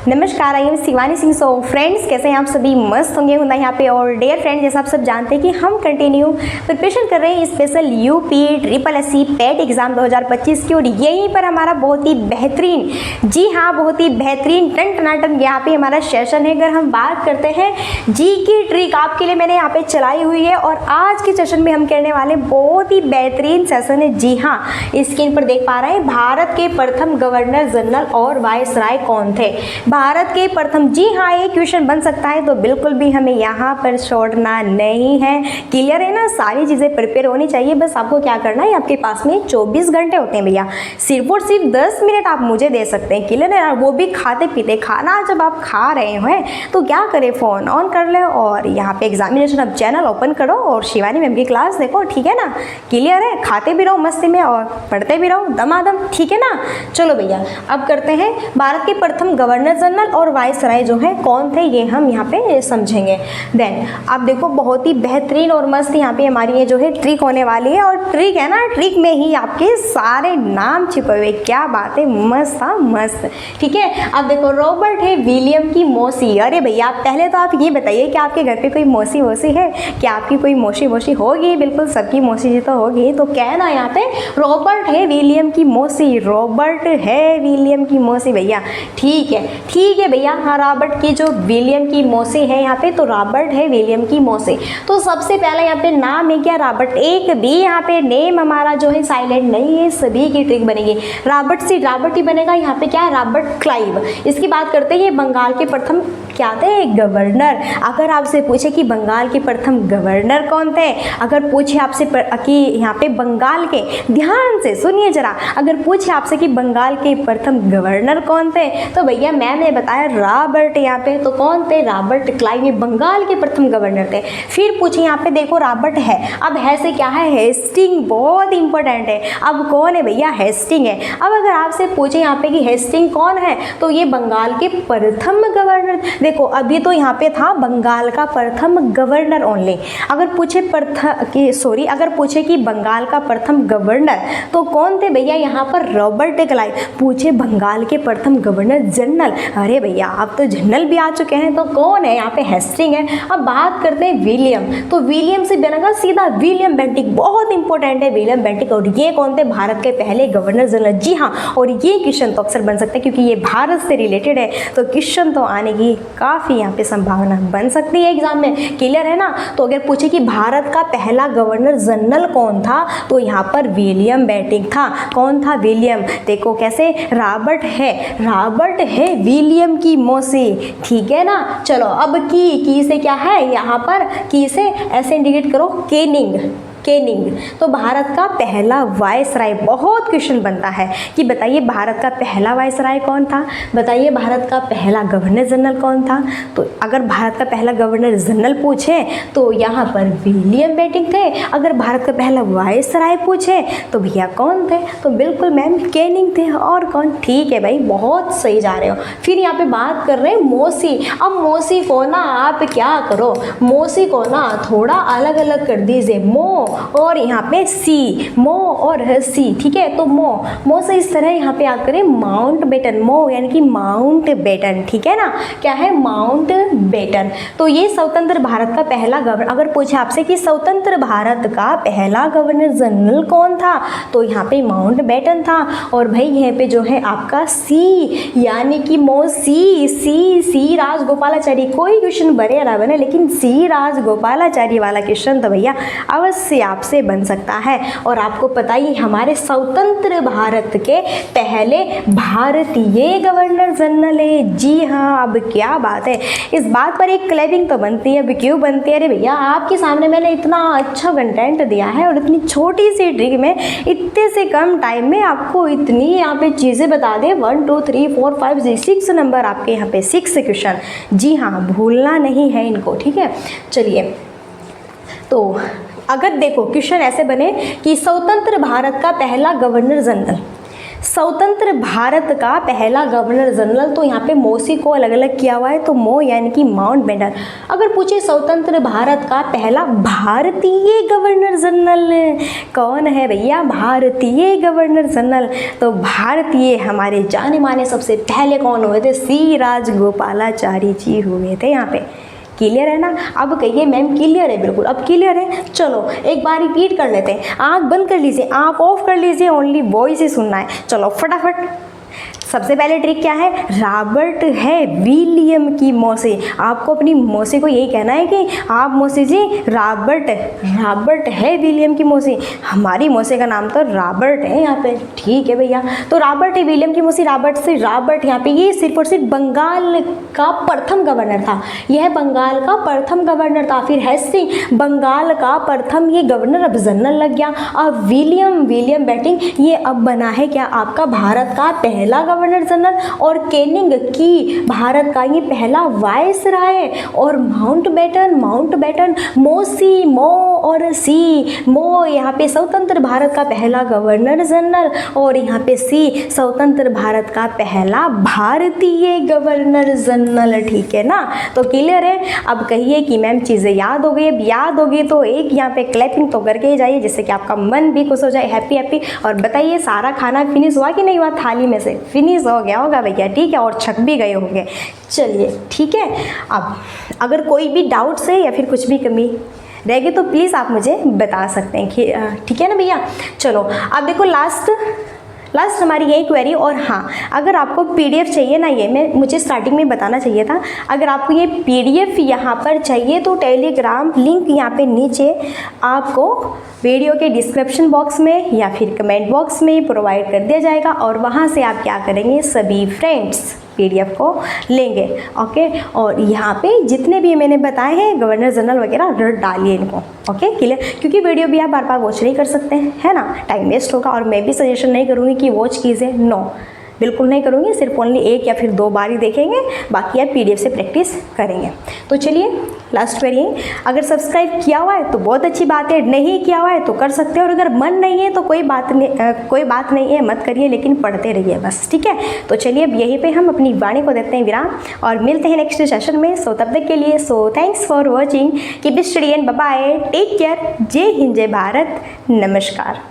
नमस्कार, I am Shivani Singh. So friends, कैसे हैं आप सभी? मस्त होंगे होना यहाँ पे। और डियर फ्रेंड, जैसा आप सब जानते हैं कि हम कंटिन्यू प्रिपरेशन कर रहे हैं स्पेशल यूपी ट्रिपल एससी पेट एग्जाम 2025 की। और यहीं पर हमारा बहुत ही बेहतरीन, जी हाँ बहुत ही बेहतरीन टन टनाटन यहाँ पे हमारा सेशन है। अगर हम बात करते हैं जी की ट्रिक, आपके लिए मैंने यहाँ पे चलाई हुई है और आज के सेशन में हम करने वाले बहुत ही बेहतरीन सेशन है। जी हाँ, स्क्रीन पर देख पा रहे हैं, भारत के प्रथम गवर्नर जनरल और वायसराय कौन थे? भारत के प्रथम, जी हाँ ये क्वेश्चन बन सकता है, तो बिल्कुल भी हमें यहाँ पर छोड़ना नहीं है। क्लियर है ना? सारी चीज़ें प्रिपेयर होनी चाहिए। बस आपको क्या करना है, आपके पास में 24 घंटे होते हैं भैया, सिर्फ और सिर्फ 10 मिनट आप मुझे दे सकते हैं। क्लियर है? वो भी खाते पीते। खाना जब आप खा रहे हैं तो क्या करें, फ़ोन ऑन कर ले और यहाँ पे एग्जामिनेशन अब चैनल ओपन करो और शिवानी मैम की क्लास देखो। ठीक है ना? क्लियर है? खाते भी रहो मस्ती में और पढ़ते भी रहो दमादम। ठीक है ना? चलो भैया, अब करते हैं भारत के प्रथम गवर्नर जनरल और वायसराय जो है कौन थे, ये हम यहाँ पे समझेंगे। देन आप देखो, बहुत ही बेहतरीन और मस्त यहाँ पे हमारी ये जो है ट्रिक होने वाली है। और ट्रिक है ना, ट्रिक में ही आपके सारे नाम छिपे हुए। क्या बात है, मस्त था मस्त। ठीक है, अब देखो, रॉबर्ट है विलियम की मौसी। अरे भैया, पहले तो आप ये बताइए कि आपके घर पे कोई मौसी वोसी है क्या? आपकी कोई मौसी वोसी होगी? बिल्कुल सबकी मौसी जी तो होगी। तो कहना यहाँ पे रॉबर्ट है विलियम की मौसी, रॉबर्ट है विलियम की मौसी भैया। ठीक है भैया। हाँ, रॉबर्ट की जो विलियम की मौसी है यहाँ पे, तो रॉबर्ट है विलियम की मौसी। तो सबसे पहले यहाँ पे नाम है क्या? रॉबर्ट। एक भी यहाँ पे नेम हमारा जो है साइलेंट नहीं है, सभी की ट्रिक बनेगी। रॉबर्ट से रॉबर्ट ही बनेगा। यहाँ पे क्या है? Robert Clive. इसकी बात करते हैं, ये बंगाल के प्रथम क्या थे? गवर्नर। अगर आपसे पूछे कि बंगाल के प्रथम गवर्नर कौन थे, अगर पूछे आपसे कि यहाँ पे बंगाल के, ध्यान से सुनिए जरा, अगर पूछे आपसे कि बंगाल के प्रथम गवर्नर कौन थे, तो भैया मैंने बताया रॉबर्ट। यहाँ पे तो कौन थे? रॉबर्ट क्लाइव, ये बंगाल के प्रथम गवर्नर थे। फिर पूछे यहाँ पे, देखो रॉबर्ट है, अब है से क्या है? हेस्टिंग, बहुत इंपॉर्टेंट है। अब कौन है भैया? हेस्टिंग है। अब अगर आपसे पूछे यहाँ पे कि हेस्टिंग कौन है, तो ये बंगाल के प्रथम गवर्नर। देखो अभी तो यहाँ पे था बंगाल का प्रथम गवर्नर ओनली। अगर पूछे अगर पूछे कि बंगाल का प्रथम गवर्नर तो कौन थे भैया? यहाँ पर रॉबर्ट क्लाइव। पूछे बंगाल के प्रथम गवर्नर जनरल, अरे भैया आप तो जनरल भी आ चुके हैं, तो कौन है? यहाँ पे हेस्टिंग है। अब बात करते हैं विलियम, तो विलियम से बनेगा सीधा विलियम बेंटिक, बहुत इंपॉर्टेंट है विलियम बेंटिक। और ये कौन थे? भारत के पहले गवर्नर जनरल। जी हाँ, और ये क्वेश्चन तो अक्सर बन सकता है क्योंकि ये भारत से रिलेटेड है, तो क्वेश्चन तो आने की काफ़ी यहाँ पे संभावना बन सकती है एग्जाम में। क्लियर है ना? तो अगर पूछे कि भारत का पहला गवर्नर जनरल कौन था, तो यहाँ पर विलियम बेंटिक था। कौन था? विलियम। देखो कैसे, रॉबर्ट है विलियम की मौसी। ठीक है ना? चलो अब की से क्या है यहाँ पर? की से ऐसे इंडिकेट करो, केनिंग। तो भारत का पहला वायसराय, बहुत क्वेश्चन बनता है कि बताइए भारत का पहला वायसराय कौन था, बताइए भारत का पहला गवर्नर जनरल कौन था। तो अगर भारत का पहला गवर्नर जनरल पूछे तो यहाँ पर विलियम बेंटिक थे। अगर भारत का पहला वायसराय पूछे तो भैया कौन थे? तो बिल्कुल मैम केनिंग थे। और कौन? ठीक है भाई, बहुत सही जा रहे हो। फिर यहाँ पे बात कर रहे हैं मौसी। अब मौसी को ना आप क्या करो, मौसी को ना थोड़ा अलग अलग कर दीजिए, मो और यहाँ पे सी, मो और सी। ठीक है, तो मो से इस तरह यहाँ पे याद करें, माउंट बेटन। मो यानी कि माउंट बेटन। ठीक है ना? क्या है? Mountbatten. तो ये स्वतंत्र भारत का पहला गवर्नर। अगर पूछे आपसे कि स्वतंत्र भारत का पहला गवर्नर जनरल कौन था, तो यहाँ पे माउंट बेटन था। और भाई यहाँ पे जो है आपका सी यानी कि सी राजगोपालाचारी। कोई क्वेश्चन बने ना बने, लेकिन सी राजगोपालाचारी वाला क्वेश्चन तो भैया अवश्य आपसे बन सकता है। और आपको पता ही, हमारे स्वतंत्र भारत के पहले भारतीय गवर्नर जनरल है। जी हाँ, अब क्या बात है, इस बात पर एक क्लैपिंग तो बनती है। अब क्यों बनती है? अरे भैया आपके सामने मैंने इतना अच्छा कंटेंट दिया है और इतनी छोटी सी ट्रिक में, इतने से कम टाइम में आपको इतनी यहाँ पे चीज़ें बता दें। 1 2 3 4 5 6 नंबर आपके यहाँ पे 6 क्वेश्चन। जी हाँ, भूलना नहीं है इनको। ठीक है, चलिए। तो अगर देखो क्वेश्चन ऐसे बने कि स्वतंत्र भारत का पहला गवर्नर जनरल, स्वतंत्र भारत का पहला गवर्नर जनरल, तो यहाँ पे मोसी को अलग अलग किया हुआ है, तो मो यानी कि माउंटबेटन। अगर पूछे स्वतंत्र भारत का पहला भारतीय गवर्नर जनरल कौन है भैया, भारतीय गवर्नर जनरल, तो भारतीय हमारे जाने माने सबसे पहले कौन हुए थे, सी राजगोपालाचारी जी हुए थे। यहाँ पे क्लियर है ना। अब कहिए मैम क्लियर है, बिल्कुल अब क्लियर है। चलो एक बार रिपीट कर लेते हैं, आंख बंद कर लीजिए, आंख ऑफ कर लीजिए, ओनली वॉइस ही सुनना है। चलो फटाफट। सबसे पहले ट्रिक क्या है, रॉबर्ट है विलियम की मौसी। आपको अपनी मौसी को यही कहना है कि आप मौसी जी रॉबर्ट है विलियम की मौसी। हमारी मौसी का नाम तो रॉबर्ट है यहाँ पे, ठीक है भैया। तो रॉबर्ट है विलियम की मौसी, रॉबर्ट यहाँ पे ये सिर्फ और सिर्फ बंगाल का प्रथम गवर्नर था। यह बंगाल का प्रथम गवर्नर था। फिर हेस्टी बंगाल का प्रथम ये गवर्नर अब जनरल लग गया। अब विलियम बैटिंग ये अब बना है क्या, आपका भारत का पहला गवर्नर जनरल। और कैनिंग की भारत का ये पहला वाइस राय। और माउंटबेटन मोसी मो और सी मो यहाँ पे स्वतंत्र भारत का पहला गवर्नर जनरल, और यहाँ पे सी स्वतंत्र भारत का पहला भारतीय गवर्नर जनरल, ठीक है ना। तो क्लियर है। अब कहिए कि मैम चीज़ें याद हो गई। अब याद हो गई तो एक यहाँ पे क्लैपिंग तो करके ही जाइए, जिससे कि आपका मन भी खुश हो जाए, हैप्पी। और बताइए सारा खाना फिनिश हुआ कि नहीं हुआ, थाली में से फिनिश हो गया होगा भैया, ठीक है, और छक भी गए होंगे। चलिए ठीक है। अब अगर कोई भी डाउट्स है या फिर कुछ भी कमी रह गई तो प्लीज़ आप मुझे बता सकते हैं, ठीक है ना भैया। चलो अब देखो लास्ट हमारी यही क्वेरी। और हाँ, अगर आपको पीडीएफ चाहिए ना, ये मुझे स्टार्टिंग में बताना चाहिए था, अगर आपको ये पीडीएफ यहाँ पर चाहिए तो टेलीग्राम लिंक यहाँ पे नीचे आपको वीडियो के डिस्क्रिप्शन बॉक्स में या फिर कमेंट बॉक्स में प्रोवाइड कर दिया जाएगा। और वहाँ से आप क्या करेंगे, सभी फ्रेंड्स पीडीएफ को लेंगे, ओके। और यहाँ पे जितने भी मैंने बताए हैं गवर्नर जनरल वगैरह रट डालिए इनको, ओके क्लियर। क्योंकि वीडियो भी आप बार बार वॉच नहीं कर सकते हैं, है ना, टाइम वेस्ट होगा। और मैं भी सजेशन नहीं करूँगी कि वॉच कीजिए, नो बिल्कुल नहीं करूँगी, सिर्फ ओनली एक या फिर 2 बार ही देखेंगे, बाकी आप पीडीएफ से प्रैक्टिस करेंगे। तो चलिए लास्ट क्वेरी, अगर सब्सक्राइब किया हुआ है तो बहुत अच्छी बात है, नहीं किया हुआ है तो कर सकते हो। और अगर मन नहीं है तो कोई बात नहीं है, मत करिए, लेकिन पढ़ते रहिए बस, ठीक है। तो चलिए अब यहीं पे हम अपनी वाणी को देते हैं विराम और मिलते हैं नेक्स्ट सेशन में। सो तब तक के लिए thanks for watching, keep study and bye bye, take care, जय हिंद जय भारत, नमस्कार।